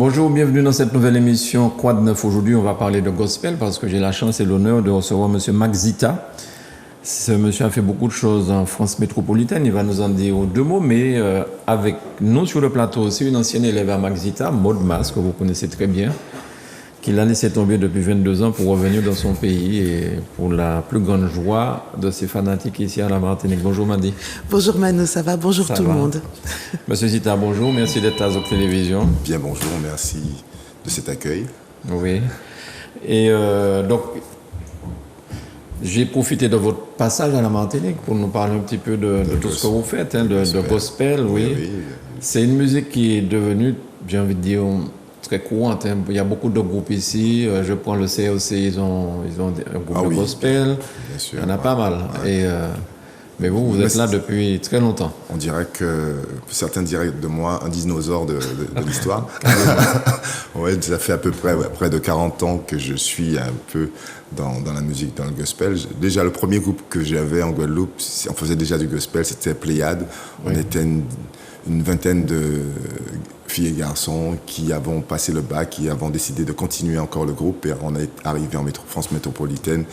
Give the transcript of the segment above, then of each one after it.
Bonjour, bienvenue dans cette nouvelle émission Quoi de neuf. Aujourd'hui, on va parler de gospel parce que j'ai la chance et l'honneur de recevoir M. Max Zita. Ce monsieur a fait beaucoup de choses en France métropolitaine. Il va nous en dire deux mots, mais avec nous sur le plateau aussi une ancienne élève à Max Zita, Maud Mas, que vous connaissez très bien, qui l'a laissé tomber depuis 22 ans pour revenir dans son pays et pour la plus grande joie de ses fanatiques ici à la Martinique. Bonjour Madi. Bonjour Manu, ça va? Bonjour tout le monde. Monsieur Zita, bonjour, merci d'être à Zouk Télévision. Bien bonjour, merci de cet accueil. Oui. Et donc, j'ai profité de votre passage à la Martinique pour nous parler un petit peu de tout ce que vous faites, hein, de gospel, oui. Oui. C'est une musique qui est devenue, j'ai envie de dire, très courante. Hein. Il y a beaucoup de groupes ici. Je prends le COC, ils ont un groupe de gospel. Bien sûr, il y en a pas mal. Ouais. Mais vous êtes là depuis très longtemps. On dirait que certains diraient de moi un dinosaure de l'histoire. Ouais, ça fait à peu près près de 40 ans que je suis un peu dans la musique, dans le gospel. Déjà, le premier groupe que j'avais en Guadeloupe, on faisait déjà du gospel, c'était Pléiade. Oui. On était une vingtaine de filles et garçons qui avons passé le bac, qui avons décidé de continuer encore le groupe, et on est arrivé en France métropolitaine.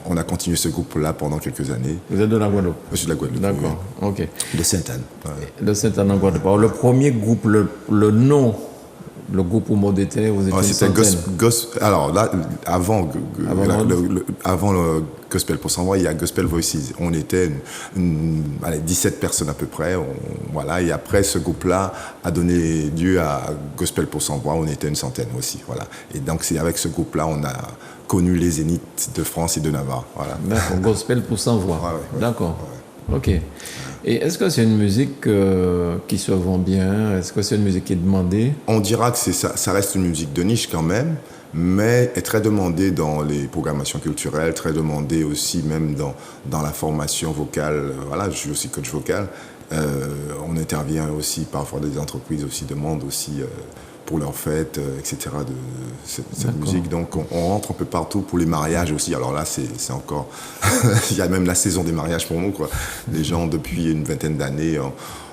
On a continué ce groupe-là pendant quelques années. Vous êtes de la Guadeloupe? Je suis de la Guadeloupe. D'accord, oui. ok. De Sainte-Anne. Ouais. De Sainte-Anne en Guadeloupe. Alors, le premier groupe, le nom, le groupe où Maud était, vous étiez alors là, avant le Gospel pour s'envoyer, il y a Gospel Voices. On était 17 personnes à peu près. Voilà, et après, ce groupe-là a donné lieu à Gospel pour s'envoyer. On était une centaine aussi. Voilà. Et donc, c'est avec ce groupe-là, on a connu les zéniths de France et de Navarre. Voilà. D'accord, Gospel pour s'envoyer. Ouais. D'accord. Ouais. Ok. Et est-ce que c'est une musique qui se vend bien? Est-ce que c'est une musique qui est demandée? On dira que ça reste une musique de niche quand même, mais est très demandée dans les programmations culturelles, très demandée aussi même dans la formation vocale. Voilà, je suis aussi coach vocal. On intervient aussi, parfois des entreprises aussi demandent aussi pour leurs fêtes, etc. de cette musique. Donc on rentre un peu partout pour les mariages aussi. Alors là, c'est encore... Il y a même la saison des mariages pour nous, quoi. Les gens, depuis une vingtaine d'années,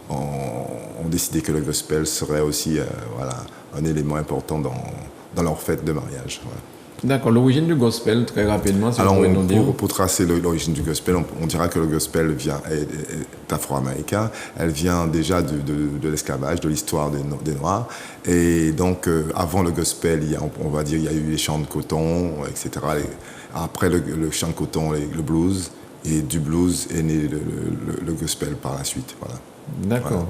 ont décidé que le gospel serait aussi un élément important dans leur fête de mariage. Voilà. D'accord. L'origine du gospel, très rapidement, si vous pouvez nous dire. Pour tracer l'origine du gospel, on dira que le gospel est afro-américain. Elle vient déjà de l'esclavage, de l'histoire des Noirs. Et donc, avant le gospel, on va dire, il y a eu les chants de coton, etc. Après le chant de coton, le blues. Et du blues est né le gospel par la suite. Voilà. D'accord. Voilà.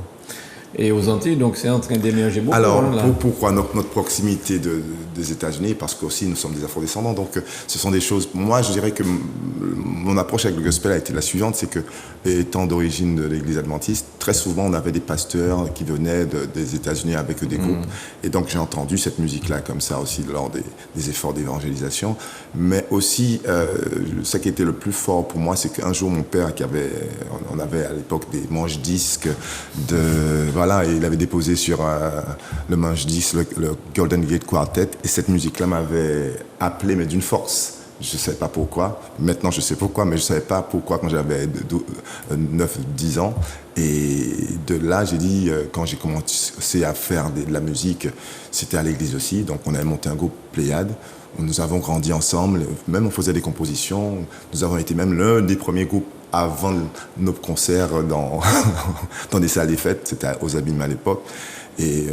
Et aux Antilles, donc c'est en train d'émerger beaucoup. Alors, pourquoi notre proximité des États-Unis? Parce qu'aussi nous sommes des afro-descendants, donc ce sont des choses... Moi, je dirais que mon approche avec le gospel a été la suivante, c'est que, étant d'origine de l'église adventiste, très souvent on avait des pasteurs qui venaient des États-Unis avec des groupes, et donc j'ai entendu cette musique-là comme ça aussi lors des efforts d'évangélisation. Mais aussi, ce qui était le plus fort pour moi, c'est qu'un jour mon père, on avait à l'époque des manches-disques Voilà, et il avait déposé sur le manche-disque le Golden Gate Quartet, et cette musique-là m'avait appelé, mais d'une force. Je ne savais pas pourquoi. Maintenant, je sais pourquoi, mais je ne savais pas pourquoi quand j'avais 9-10 ans. Et de là, j'ai dit, quand j'ai commencé à faire de la musique, c'était à l'église aussi. Donc, on avait monté un groupe Pléiade. Nous avons grandi ensemble. Même on faisait des compositions. Nous avons été même l'un des premiers groupes avant nos concerts dans des salles des fêtes. C'était aux Abîmes à l'époque. Et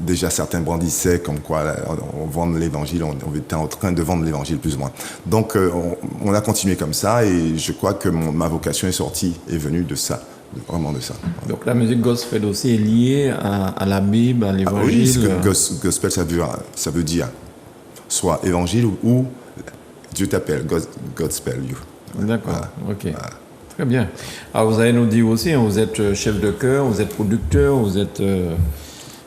déjà, certains brandissaient comme quoi on vend l'évangile, on était en train de vendre l'évangile plus ou moins. Donc, on a continué comme ça, et je crois que ma vocation est venue de ça, vraiment de ça. Donc, la musique gospel aussi est liée à la Bible, à l'évangile. Oui, gospel, ça veut dire soit évangile ou Dieu t'appelle, God spell you. D'accord, voilà. Ok. Voilà. Très bien. Alors, vous allez nous dire aussi, hein, vous êtes chef de chœur, vous êtes producteur, vous êtes...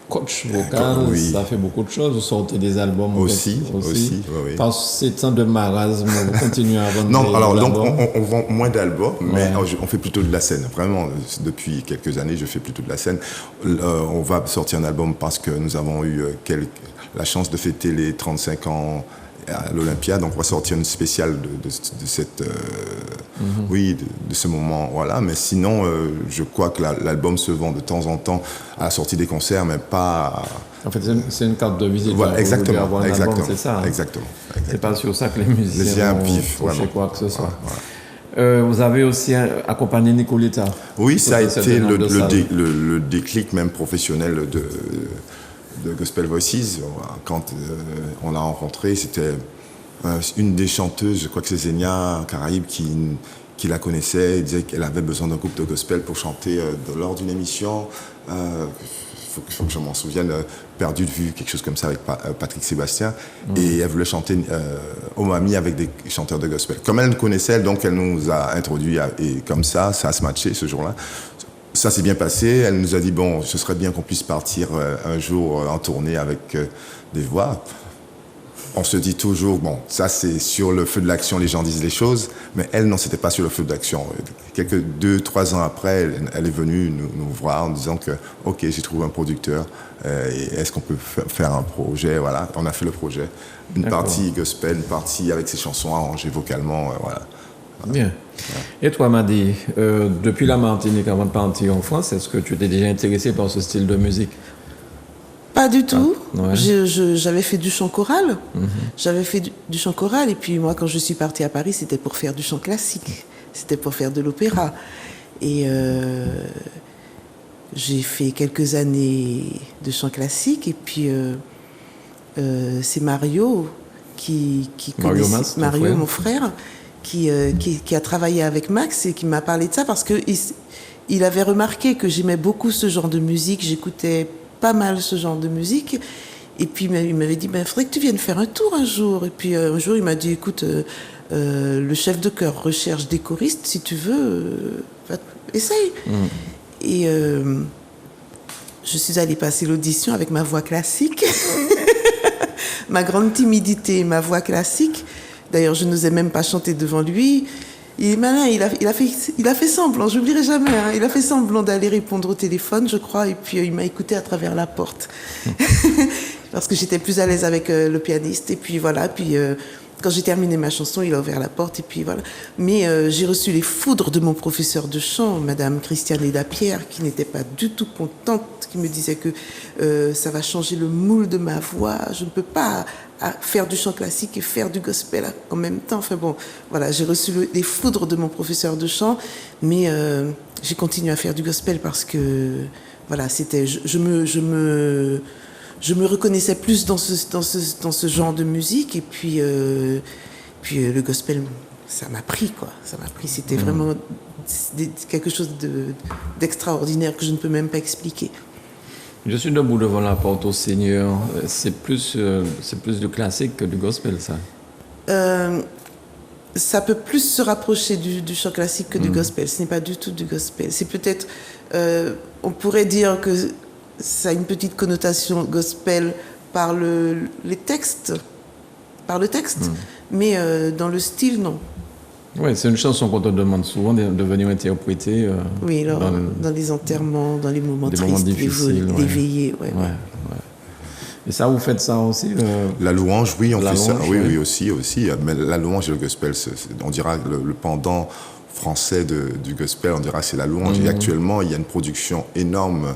coach vocal, oui. Ça fait beaucoup de choses. Vous sortez des albums aussi. Oui. Par ces temps de marasme, vous continuez à vendre non, alors donc on vend moins d'albums, mais on fait plutôt de la scène. Vraiment, depuis quelques années, je fais plutôt de la scène. On va sortir un album parce que nous avons eu la chance de fêter les 35 ans à l'Olympia. Donc on va sortir une spéciale de cette, de ce moment, voilà. Mais sinon, je crois que l'album se vend de temps en temps à la sortie des concerts, mais pas. En fait, c'est une carte de visite. Voilà, exactement. Avoir un exactement, album, c'est ça. Hein. Exactement. C'est pas sur ça que les musiciens vont toucher quoi que ce soit. Voilà. Vous avez aussi accompagné Nicoletta. Oui, ça a été le déclic même professionnel de Gospel Voices. Quand on l'a rencontrée, c'était une des chanteuses, je crois que c'est Zenia Caraïbe qui la connaissait. Elle disait qu'elle avait besoin d'un groupe de gospel pour chanter lors d'une émission. Faut que je m'en souvienne, Perdu de vue, quelque chose comme ça avec Patrick Sébastien. Et elle voulait chanter au Miami avec des chanteurs de gospel. Comme elle nous connaissait, donc elle nous a introduits et comme ça a se matché ce jour-là. Ça s'est bien passé. Elle nous a dit, bon, ce serait bien qu'on puisse partir un jour en tournée avec des voix. On se dit toujours, bon, ça c'est sur le feu de l'action, les gens disent les choses, mais elle, non, c'était pas sur le feu de l'action. 2-3 ans après, elle est venue nous voir en disant que, ok, j'ai trouvé un producteur, est-ce qu'on peut faire un projet, voilà. On a fait le projet. Une partie gospel, une partie avec ses chansons arrangées vocalement, voilà. Bien. Ouais. Et toi, Madi, depuis la Martinique, avant de partir en France, est-ce que tu t'es déjà intéressé par ce style de musique? Pas du tout. Ouais. J'avais fait du chant choral. J'avais fait du chant choral. Et puis moi, quand je suis partie à Paris, c'était pour faire du chant classique. C'était pour faire de l'opéra. Et j'ai fait quelques années de chant classique. Et puis c'est Mario Mario, mon frère, qui a travaillé avec Max et qui m'a parlé de ça parce qu'il avait remarqué que j'aimais beaucoup ce genre de musique. J'écoutais pas mal ce genre de musique. Et puis il m'avait dit, il faudrait que tu viennes faire un tour un jour. Et puis un jour, il m'a dit, écoute, le chef de chœur recherche des choristes, si tu veux, essaye. Et je suis allée passer l'audition avec ma voix classique. Ma grande timidité, ma voix classique. D'ailleurs, je n'osais même pas chanter devant lui. Il est malin, il a fait semblant, je n'oublierai jamais, hein, il a fait semblant d'aller répondre au téléphone, je crois, et puis il m'a écouté à travers la porte. Parce que j'étais plus à l'aise avec le pianiste, et puis voilà, puis quand j'ai terminé ma chanson, il a ouvert la porte, et puis voilà. Mais j'ai reçu les foudres de mon professeur de chant, Madame Christiane Eda-Pierre, qui n'était pas du tout contente, qui me disait que ça va changer le moule de ma voix, je ne peux pas faire du chant classique et faire du gospel en même temps. Enfin bon, voilà, j'ai reçu les foudres de mon professeur de chant, mais j'ai continué à faire du gospel parce que, voilà, c'était, je me reconnaissais plus dans ce genre de musique, et puis le gospel, ça m'a pris, quoi. Ça m'a pris, c'était vraiment quelque chose d'extraordinaire que je ne peux même pas expliquer. Je suis debout devant la porte au Seigneur. C'est plus du classique que du gospel, ça. Ça peut plus se rapprocher du chant classique que du gospel. Ce n'est pas du tout du gospel. C'est peut-être, on pourrait dire que ça a une petite connotation gospel par les textes, mais dans le style, non. Oui, c'est une chanson qu'on te demande souvent de venir interpréter. Oui, dans les enterrements, dans les moments des tristes, moments difficiles, les veillées. Ouais. Et ça, vous faites ça aussi La louange, oui, on fait ça. Louange, Oui, aussi. Mais la louange et le gospel, on dira le pendant français du gospel, on dira que c'est la louange. Et actuellement, il y a une production énorme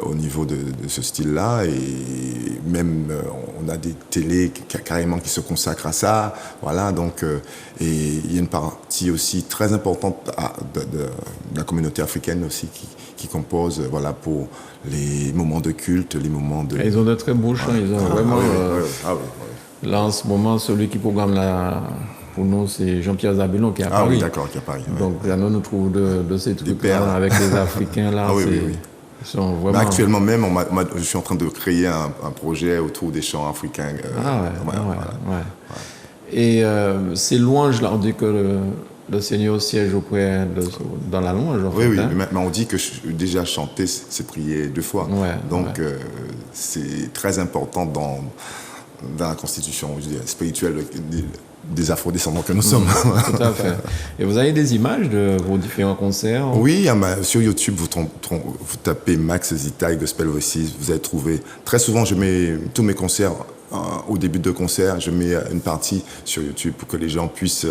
au niveau de ce style-là, et même on a des télés carrément qui se consacrent à ça. Voilà, donc et il y a une partie aussi très importante de la communauté africaine aussi qui compose, voilà, pour les moments de culte, les moments de... Et ils ont de très beaux chants, ils ont vraiment... Là, en ce moment, celui qui programme pour nous, c'est Jean-Pierre Zabulon qui est à Paris. Ah oui, d'accord, qui est à Paris. Donc, nous trouve de ces trucs-là, avec les Africains, là. Oui. Ils sont vraiment... Mais actuellement même, je suis en train de créer un projet autour des chants africains. Et ces louanges-là, on dit que le Seigneur siège dans la louange. Oui, mais on dit que déjà chanter, c'est prier 2 fois. Donc, c'est très important dans la constitution, je dirais, spirituelle des afro-descendants que nous sommes. Tout à fait. Et vous avez des images de vos différents concerts? Oui, sur YouTube, vous tapez Max Zita et Gospel Voices, vous allez trouver. Très souvent, je mets tous mes concerts au début de concert, je mets une partie sur YouTube pour que les gens puissent...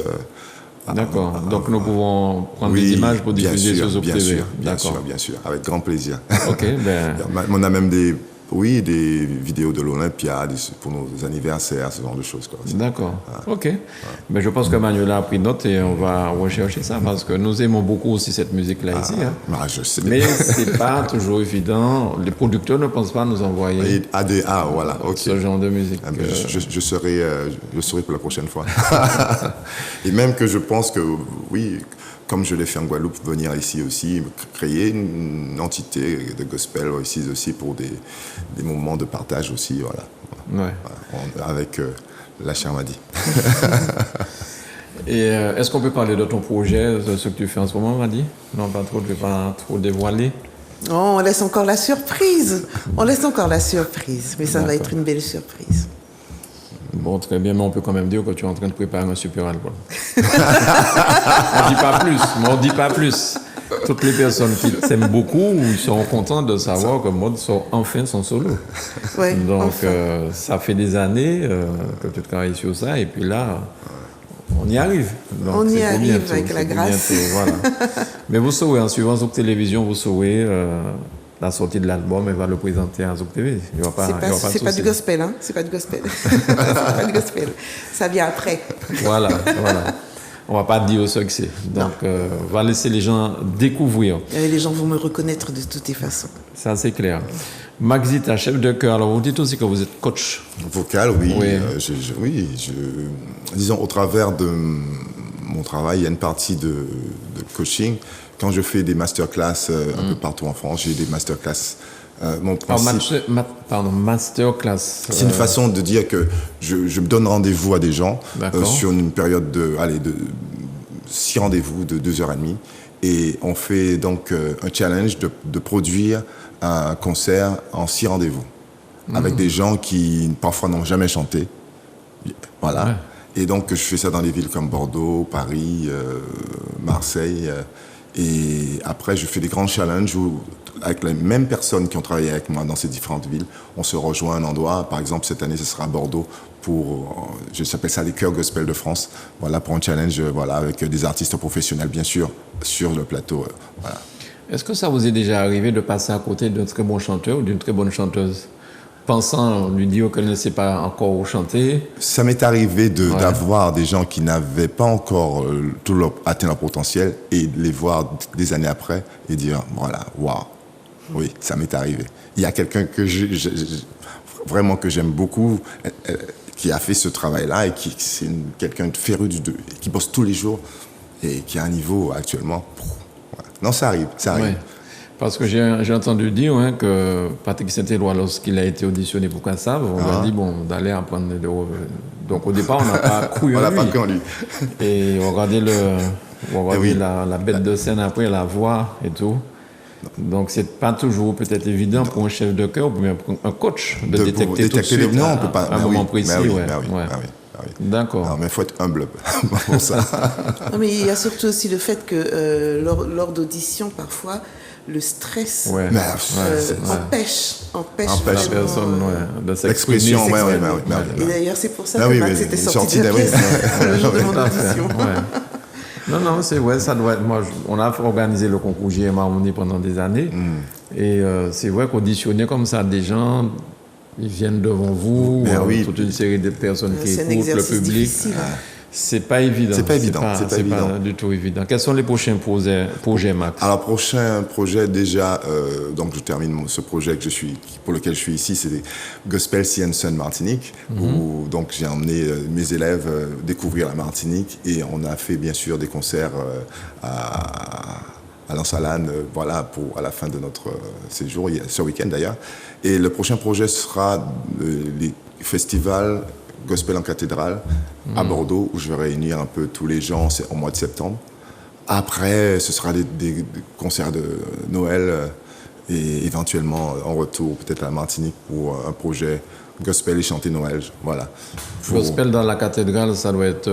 D'accord. Donc nous pouvons prendre des images pour diffuser sur Zouk TV. Bien sûr, avec grand plaisir. Ok, ben... On a même des vidéos de l'Olympia pour nos anniversaires, ce genre de choses. D'accord. Ok. Mais je pense que Manuela a pris note et on va rechercher ça parce que nous aimons beaucoup aussi cette musique-là ici. Je sais. Mais c'est pas toujours évident. Les producteurs ne pensent pas nous envoyer voilà. Ok. Ce genre de musique. Je serai pour la prochaine fois. Et même que je pense que oui. Comme je l'ai fait en Guadeloupe, venir ici aussi, créer une entité de gospel ici aussi pour des moments de partage aussi, voilà. Ouais. Avec la Charmadi. Et est-ce qu'on peut parler de ton projet, de ce que tu fais en ce moment, Madi? Non, pas trop, tu ne veux pas trop dévoiler. Oh, on laisse encore la surprise. Mais ça va être une belle surprise. Bon, très bien, mais on peut quand même dire que tu es en train de préparer un super album. On dit pas plus. Toutes les personnes qui t'aiment beaucoup sont contentes de savoir que Maud sort enfin son solo. Ouais, donc, ça fait des années que tu travailles sur ça, et puis là, on y arrive. Donc, on y arrive avec la grâce. Voilà. Mais vous saurez, en suivant Zouk Télévision, vous saurez... la sortie de l'album, elle va le présenter à Zouk TV. C'est pas du gospel, hein. C'est pas du gospel. C'est pas du gospel. Ça vient après. Voilà. On va pas dire ce que c'est. Donc, on va laisser les gens découvrir. Et les gens vont me reconnaître de toutes les façons. Ça, c'est clair. Maxita, chef de chœur. Alors, vous dites aussi que vous êtes coach. Vocal, oui. Disons, au travers de mon travail, il y a une partie de coaching. Quand je fais des masterclass un peu partout en France, j'ai des masterclass. Mon principe... masterclass. C'est une façon de dire que je me donne rendez-vous à des gens sur une période de 6 rendez-vous de 2h30. Et on fait donc un challenge de produire un concert en 6 rendez-vous. Avec des gens qui parfois n'ont jamais chanté. Voilà. Ouais. Et donc je fais ça dans des villes comme Bordeaux, Paris, Marseille... Et après, je fais des grands challenges où, avec les mêmes personnes qui ont travaillé avec moi dans ces différentes villes, on se rejoint à un endroit. Par exemple, cette année, ce sera à Bordeaux pour, j'appelle ça les chœurs gospel de France. Voilà, pour un challenge, avec des artistes professionnels, bien sûr, sur le plateau. Voilà. Est-ce que ça vous est déjà arrivé de passer à côté d'un très bon chanteur ou d'une très bonne chanteuse, pensant lui dire qu'elle ne sait pas encore chanter? Ça m'est arrivé d'avoir des gens qui n'avaient pas encore atteint leur potentiel et de les voir des années après et dire, voilà, waouh, oui, ça m'est arrivé. Il y a quelqu'un que vraiment que j'aime beaucoup, qui a fait ce travail-là et c'est quelqu'un de féru qui bosse tous les jours et qui a un niveau actuellement. Voilà. Non, ça arrive. Ouais. Parce que j'ai entendu dire que Patrick Saint-Éloi, lorsqu'il a été auditionné pour Kassav, on lui a dit d'aller apprendre de revenir. Donc au départ, on n'a pas cru en lui. Et regardez la bête de scène après, la voix et tout. Donc c'est pas toujours peut-être évident pour un chef de chœur ou bien pour un coach de détecter tout de suite non, on peut pas, un moment précis. D'accord. Non, mais il faut être humble pour ça. Non, mais il y a surtout aussi le fait que lors d'auditions, parfois, le stress empêche la personne de s'exprimer. Et d'ailleurs, c'est pour ça que Max était sorti de la pièce le jour de mon audition. Non, c'est vrai, ça doit être... Moi, on a organisé le concours JM Harmonie pendant des années. Et c'est vrai qu'auditionner comme ça des gens... Ils viennent devant vous, toute une série de personnes qui écoutent, le public. Difficile. C'est pas évident. C'est pas évident. C'est pas du tout évident. Quels sont les prochains projets, Max? Alors, prochain projet, déjà, donc je termine ce projet pour lequel je suis ici, c'est Gospel Sea and Sun Martinique, où donc j'ai emmené mes élèves découvrir la Martinique et on a fait bien sûr des concerts à Lansalane, à la fin de notre séjour, ce week-end d'ailleurs. Et le prochain projet sera les festivals Gospel en cathédrale à Bordeaux, où je vais réunir un peu tous les gens au mois de septembre. Après, ce sera des concerts de Noël et éventuellement en retour peut-être à la Martinique pour un projet Gospel et chanter Noël. Voilà. Gospel dans la cathédrale, ça doit être...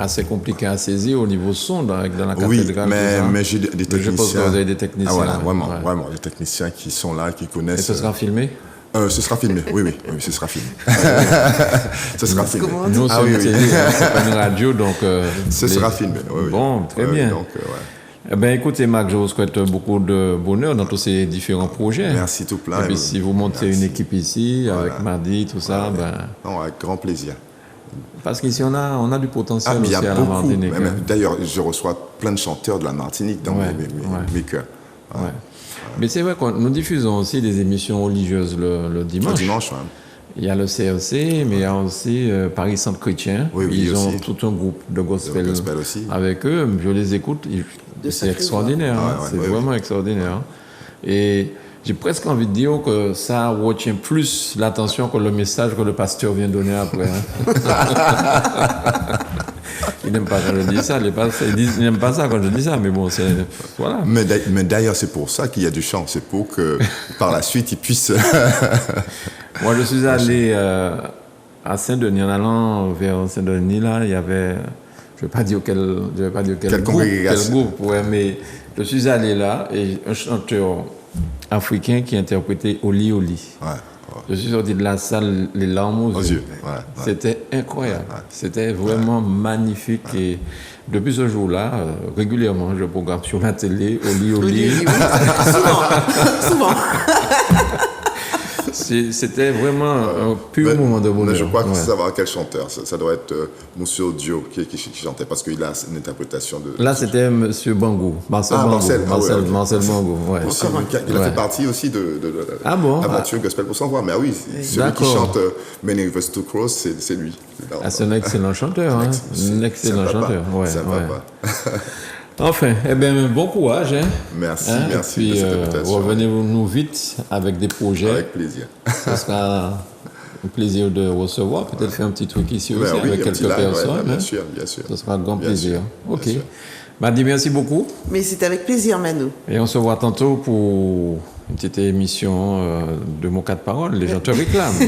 assez compliqué à saisir au niveau son dans la cathédrale. Oui, mais j'ai des techniciens. Je pense que vous avez des techniciens. Vraiment, des techniciens qui sont là, qui connaissent. Et ce sera filmé? Ce sera filmé, oui, ce sera filmé. Ce sera filmé. Comment on dit? Nous, c'est une télé, hein, c'est pas une radio, donc... Ce sera filmé, oui. Bon, très bien. Donc, Eh bien, écoutez, Marc, je vous souhaite beaucoup de bonheur dans tous ces différents projets. Merci tout plein. Et puis, si vous montez Merci. une équipe ici, avec Mardi, tout ça, ben... Non, avec grand plaisir. Parce qu'ici, on a du potentiel Mais il aussi y a à la beaucoup. Martinique. hein. D'ailleurs, je reçois plein de chanteurs de la Martinique dans mes chœurs. Ouais. Mais c'est vrai que nous diffusons aussi des émissions religieuses le dimanche. Le dimanche, Il y a le CRC, mais il y a aussi Paris Centre Chrétien. Oui, Ils ont aussi. tout un groupe de gospel, De gospel aussi. avec eux. Je les écoute. C'est sacrée extraordinaire. voix. hein. Ouais, C'est ouais, vraiment extraordinaire. hein. Et j'ai presque envie de dire que ça retient plus l'attention que le message que le pasteur vient donner après. hein. Ils n'aiment pas quand je dis ça. Ils n'aiment pas ça quand je dis ça. Mais bon, c'est... Voilà. Mais d'ailleurs, c'est pour ça qu'il y a du chant. C'est pour que par la suite, ils puissent. Moi, je suis allé à Saint-Denis. En allant vers Saint-Denis, là, il y avait... Je ne vais pas dire quel groupe, ouais, mais je suis allé là et un chanteur africain qui interprétait Oli Oli. Ouais. Je suis sorti de la salle, les larmes aux yeux. Ouais. C'était incroyable. C'était vraiment magnifique. Et depuis ce jour-là, régulièrement, je programme sur la télé Oli Oli. Oui. Souvent. C'était vraiment un pur moment de bonheur. Mais je crois que Ouais. savoir quel chanteur. Ça doit être Monsieur Dio qui chantait parce qu'il a une interprétation de. Là, c'était M. Bangou. Marcel Bangou. Marcel. Ok. Marcel Bangou, ouais. Aussi, il a fait partie aussi de Ah bon? Aventure Gospel pour s'en voir. Mais oui, celui qui D'accord. chante Many Rivers to Cross, c'est lui. Ah, c'est un excellent chanteur. Hein? Un excellent chanteur. Ouais, Ça va ouais. pas. Enfin, eh bien, bon courage. Hein? Merci, Hein? merci Et puis, de cette invitation. revenez-nous vite avec des projets. Avec plaisir. Ce sera un plaisir de recevoir. Peut-être faire un petit truc ici aussi Oui, avec un quelques petit live, personnes. ouais, hein. bien sûr. Ce sera un grand Bien plaisir. sûr, Ok. bien sûr. Madi, merci beaucoup. Mais c'est avec plaisir, Manu. Et on se voit tantôt pour une petite émission de Mon Cas de Parole. Les gens te réclament.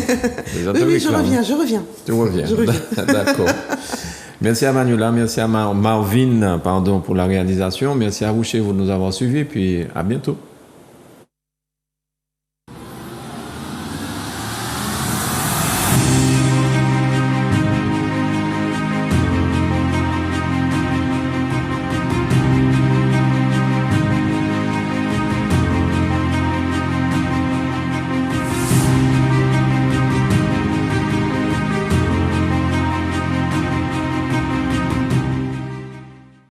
Les gens te Oui, je réclament. reviens. Tu reviens. Je reviens. D'accord. Merci à Manuela, merci à Marvin pour la réalisation. Merci à vous chez vous de nous avoir suivis. Puis à bientôt.